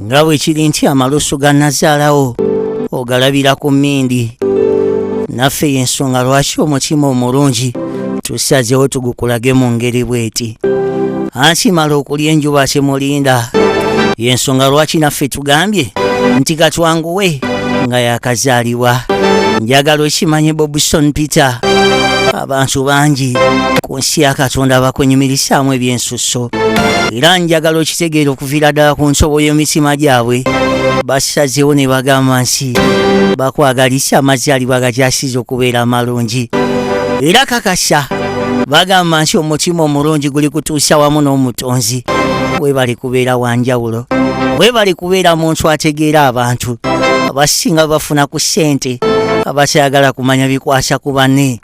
nga bwe kiri nti amalusu ga Nazaalawo ogalabira ku mmindi. Naffe y'ensonga lwaki omutima omulungi tusazeewo tugukulage mu ngeri bweti. Akimala okulya enjuba temulinda. Y'ensonga lwaki naffe tugambye nti katwanguwe nga yakazaalibwa. Njagala okimanye Bobson Peter, abantu bangi ku nsi ya Katonda bakwenyumirisaamu ebyensusso, era njagala okitegeera okuviira ddala ku nsobo y'emitima gyabwe. Basazeewo ne bagamba nsi bakwagalisa amazaalibwa gakyasize okubeera amalungi, era kakasa bagamba nti omutima omulungi guli kutuusa wamu n'omutonzi. Bwe bali kubeera wanjawulo, bwe bali kubeera muntu ategeera abantu. Abasinga bafuna ku ssente, abatayagala kumanya bikwasa ku banne.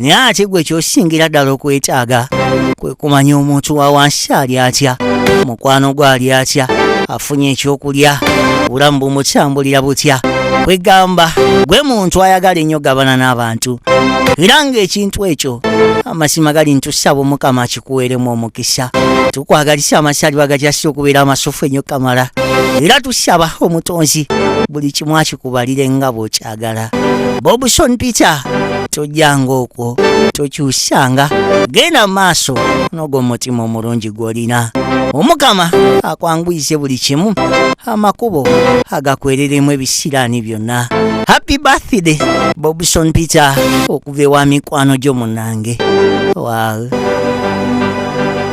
Naye ate gwe ky'osingira ddala okwetaaga kwe kumanya omuntu wa wansi ali atya, mukwano gwe ali atya, afunye ekyokulya, obulamu bumutambulira butya. Kwegamba gwe muntu ayagala ennyo gabana n'abantu, era ng'ekintu ekyo amazima gali ntusaba Omukama akikuweeremu omukisa. Tukwagalisa amazaalibwa gakyasize okubeera amasufu ennyo kamala, era tusaba omutonzi buli kimu akikubalire nga bw'okyagala. Bobson Peter, tojjanga okwo, tokyusanga, genda mu maaso n'ogw'omutima omulungi gw'olina. Omukama akwanguyize buli kimu, amakubo agakwereremu ebisiraani byonna. Happy birthday Bobson Peter okuva ewa mikwano gyo munnange. Wow.